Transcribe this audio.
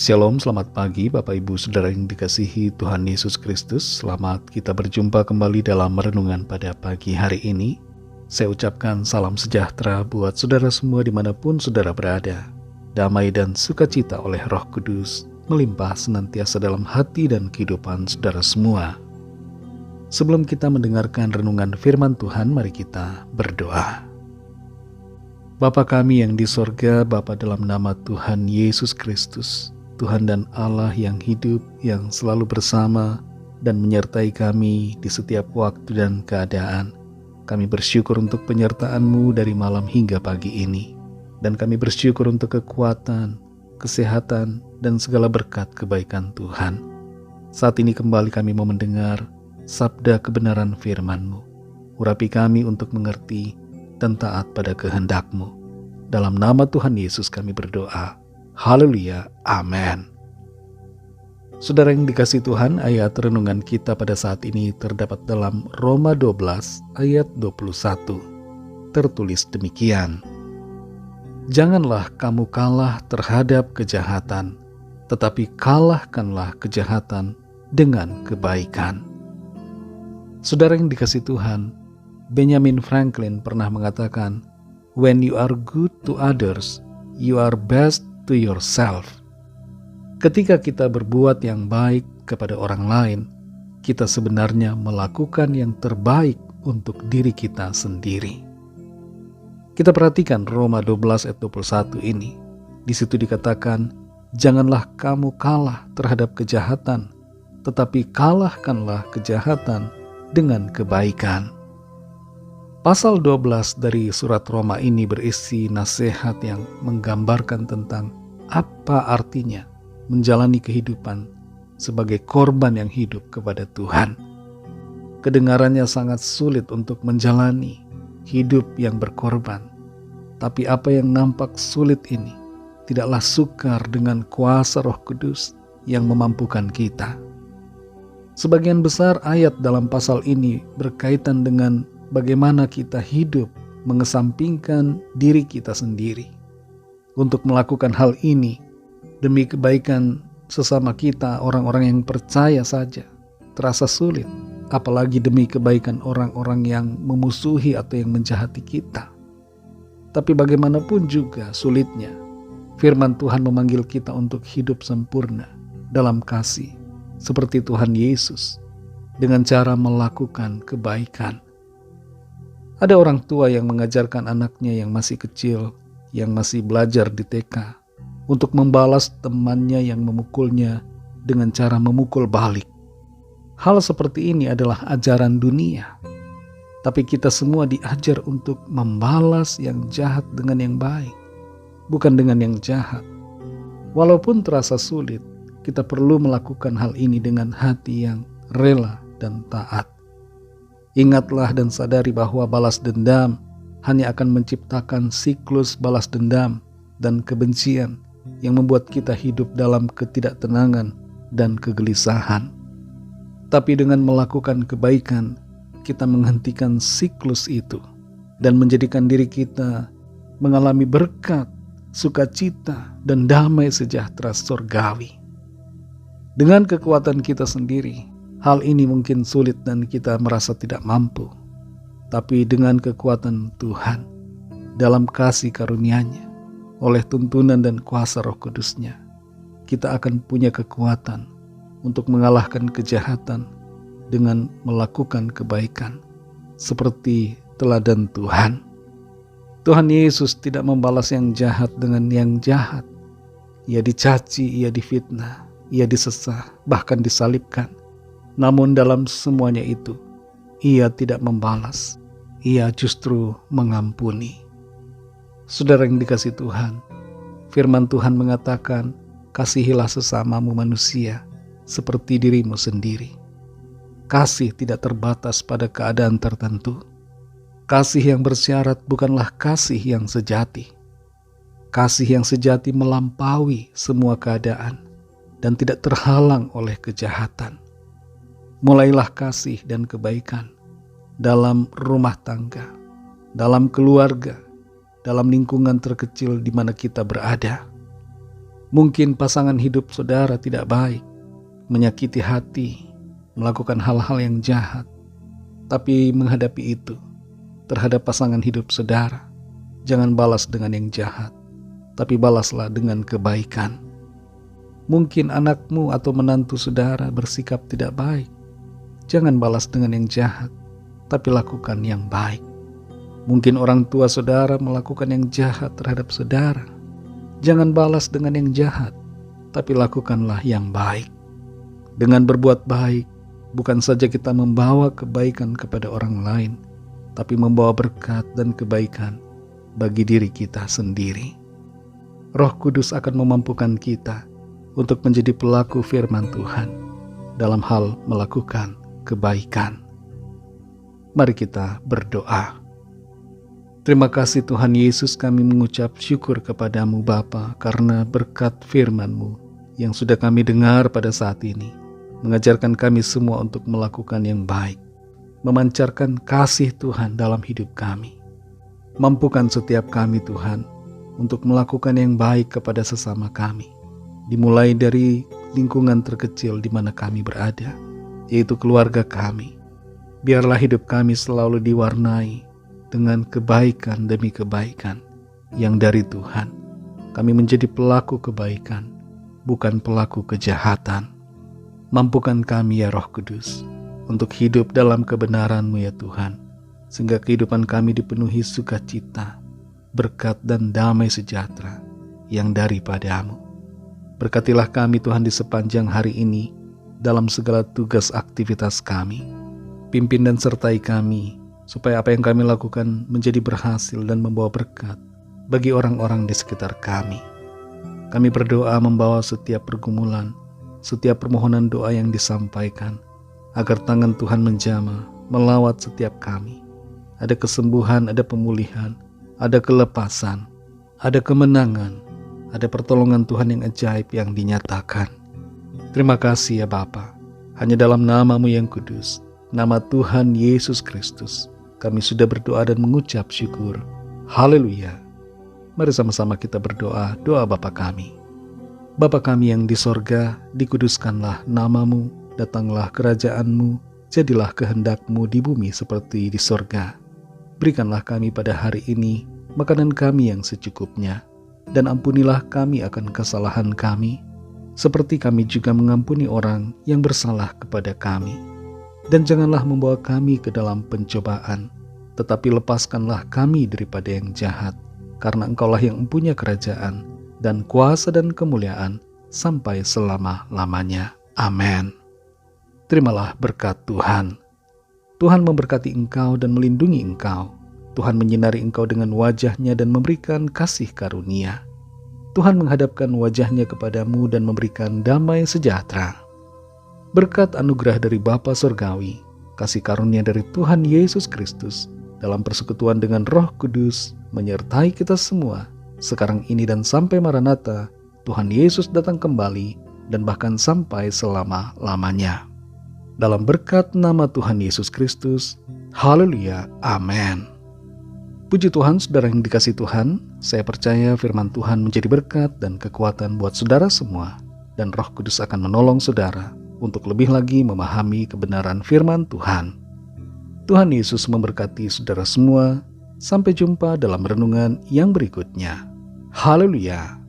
Shalom, selamat pagi Bapak Ibu Saudara yang dikasihi Tuhan Yesus Kristus. Selamat kita berjumpa kembali dalam renungan pada pagi hari ini. Saya ucapkan salam sejahtera buat saudara semua dimanapun saudara berada. Damai dan sukacita oleh Roh Kudus melimpah senantiasa dalam hati dan kehidupan saudara semua. Sebelum kita mendengarkan renungan firman Tuhan, mari kita berdoa. Bapa kami yang di sorga, Bapa dalam nama Tuhan Yesus Kristus, Tuhan dan Allah yang hidup, yang selalu bersama dan menyertai kami di setiap waktu dan keadaan. Kami bersyukur untuk penyertaan-Mu dari malam hingga pagi ini. Dan kami bersyukur untuk kekuatan, kesehatan, dan segala berkat kebaikan Tuhan. Saat ini kembali kami mau mendengar sabda kebenaran firman-Mu. Urapi kami untuk mengerti dan taat pada kehendak-Mu. Dalam nama Tuhan Yesus kami berdoa. Haleluya, amin. Saudara yang dikasihi Tuhan, ayat renungan kita pada saat ini terdapat dalam Roma 12 ayat 21. Tertulis demikian. Janganlah kamu kalah terhadap kejahatan, tetapi kalahkanlah kejahatan dengan kebaikan. Saudara yang dikasihi Tuhan, Benjamin Franklin pernah mengatakan, "When you are good to others, you are best to yourself." Ketika kita berbuat yang baik kepada orang lain, kita sebenarnya melakukan yang terbaik untuk diri kita sendiri. Kita perhatikan Roma 12 ayat 21 ini. Di situ dikatakan, "Janganlah kamu kalah terhadap kejahatan, tetapi kalahkanlah kejahatan dengan kebaikan." Pasal 12 dari surat Roma ini berisi nasihat yang menggambarkan tentang apa artinya menjalani kehidupan sebagai korban yang hidup kepada Tuhan. Kedengarannya sangat sulit untuk menjalani hidup yang berkorban. Tapi apa yang nampak sulit ini tidaklah sukar dengan kuasa Roh Kudus yang memampukan kita. Sebagian besar ayat dalam pasal ini berkaitan dengan bagaimana kita hidup mengesampingkan diri kita sendiri. Untuk melakukan hal ini demi kebaikan sesama kita, orang-orang yang percaya saja terasa sulit, apalagi demi kebaikan orang-orang yang memusuhi atau yang menjahati kita. Tapi bagaimanapun juga sulitnya, firman Tuhan memanggil kita untuk hidup sempurna dalam kasih, seperti Tuhan Yesus, dengan cara melakukan kebaikan. Ada orang tua yang mengajarkan anaknya yang masih kecil, yang masih belajar di TK, untuk membalas temannya yang memukulnya dengan cara memukul balik. Hal seperti ini adalah ajaran dunia. Tapi kita semua diajar untuk membalas yang jahat dengan yang baik, bukan dengan yang jahat. Walaupun terasa sulit, kita perlu melakukan hal ini dengan hati yang rela dan taat. Ingatlah dan sadari bahwa balas dendam hanya akan menciptakan siklus balas dendam dan kebencian yang membuat kita hidup dalam ketidaktenangan dan kegelisahan. Tapi dengan melakukan kebaikan, kita menghentikan siklus itu dan menjadikan diri kita mengalami berkat, sukacita, dan damai sejahtera surgawi. Dengan kekuatan kita sendiri, hal ini mungkin sulit dan kita merasa tidak mampu. Tapi dengan kekuatan Tuhan, dalam kasih karunia-Nya, oleh tuntunan dan kuasa Roh Kudus-Nya, kita akan punya kekuatan untuk mengalahkan kejahatan dengan melakukan kebaikan, seperti teladan Tuhan. Tuhan Yesus tidak membalas yang jahat dengan yang jahat. Ia dicaci, ia difitnah, ia disesah, bahkan disalibkan. Namun dalam semuanya itu, ia tidak membalas. Ia justru mengampuni. Saudara yang dikasihi Tuhan, firman Tuhan mengatakan, "Kasihilah sesamamu manusia seperti dirimu sendiri." Kasih tidak terbatas pada keadaan tertentu. Kasih yang bersyarat bukanlah kasih yang sejati. Kasih yang sejati melampaui semua keadaan dan tidak terhalang oleh kejahatan. Mulailah kasih dan kebaikan dalam rumah tangga, dalam keluarga, dalam lingkungan terkecil di mana kita berada. Mungkin pasangan hidup saudara tidak baik, menyakiti hati, melakukan hal-hal yang jahat. Tapi menghadapi itu, terhadap pasangan hidup saudara, jangan balas dengan yang jahat, tapi balaslah dengan kebaikan. Mungkin anakmu atau menantu saudara bersikap tidak baik. Jangan balas dengan yang jahat, tapi lakukan yang baik. Mungkin orang tua saudara melakukan yang jahat terhadap saudara. Jangan balas dengan yang jahat, tapi lakukanlah yang baik. Dengan berbuat baik, bukan saja kita membawa kebaikan kepada orang lain, tapi membawa berkat dan kebaikan bagi diri kita sendiri. Roh Kudus akan memampukan kita untuk menjadi pelaku firman Tuhan dalam hal melakukan kebaikan. Mari kita berdoa. Terima kasih Tuhan Yesus, kami mengucap syukur kepadamu Bapa karena berkat firman-Mu yang sudah kami dengar pada saat ini, mengajarkan kami semua untuk melakukan yang baik, memancarkan kasih Tuhan dalam hidup kami. Mampukan setiap kami Tuhan untuk melakukan yang baik kepada sesama kami, dimulai dari lingkungan terkecil di mana kami berada, yaitu keluarga kami. Biarlah hidup kami selalu diwarnai dengan kebaikan demi kebaikan yang dari Tuhan. Kami menjadi pelaku kebaikan, bukan pelaku kejahatan. Mampukan kami ya Roh Kudus untuk hidup dalam kebenaran-Mu ya Tuhan, sehingga kehidupan kami dipenuhi sukacita, berkat dan damai sejahtera yang daripada-Mu. Berkatilah kami Tuhan di sepanjang hari ini dalam segala tugas aktivitas kami. Pimpin dan sertai kami supaya apa yang kami lakukan menjadi berhasil dan membawa berkat bagi orang-orang di sekitar kami. Kami berdoa membawa setiap pergumulan, setiap permohonan doa yang disampaikan, agar tangan Tuhan menjamah melawat setiap kami. Ada kesembuhan, ada pemulihan, ada kelepasan, ada kemenangan, ada pertolongan Tuhan yang ajaib yang dinyatakan. Terima kasih ya Bapa. Hanya dalam nama-Mu yang kudus, nama Tuhan Yesus Kristus, kami sudah berdoa dan mengucap syukur. Haleluya. Mari sama-sama kita berdoa, doa Bapa kami. Bapa kami yang di sorga, dikuduskanlah nama-Mu, datanglah kerajaan-Mu, jadilah kehendak-Mu di bumi seperti di sorga. Berikanlah kami pada hari ini makanan kami yang secukupnya, dan ampunilah kami akan kesalahan kami, seperti kami juga mengampuni orang yang bersalah kepada kami. Dan janganlah membawa kami ke dalam pencobaan, tetapi lepaskanlah kami daripada yang jahat, karena Engkaulah yang mempunyai kerajaan, dan kuasa dan kemuliaan sampai selama-lamanya. Amin. Terimalah berkat Tuhan. Tuhan memberkati engkau dan melindungi engkau. Tuhan menyinari engkau dengan wajah-Nya dan memberikan kasih karunia. Tuhan menghadapkan wajah-Nya kepadamu dan memberikan damai sejahtera. Berkat anugerah dari Bapa Surgawi, kasih karunia dari Tuhan Yesus Kristus, dalam persekutuan dengan Roh Kudus, menyertai kita semua, sekarang ini dan sampai Maranatha, Tuhan Yesus datang kembali, dan bahkan sampai selama-lamanya. Dalam berkat nama Tuhan Yesus Kristus, haleluya, amin. Puji Tuhan, saudara yang dikasihi Tuhan, saya percaya firman Tuhan menjadi berkat dan kekuatan buat saudara semua, dan Roh Kudus akan menolong saudara untuk lebih lagi memahami kebenaran firman Tuhan. Tuhan Yesus memberkati saudara semua. Sampai jumpa dalam renungan yang berikutnya. Haleluya.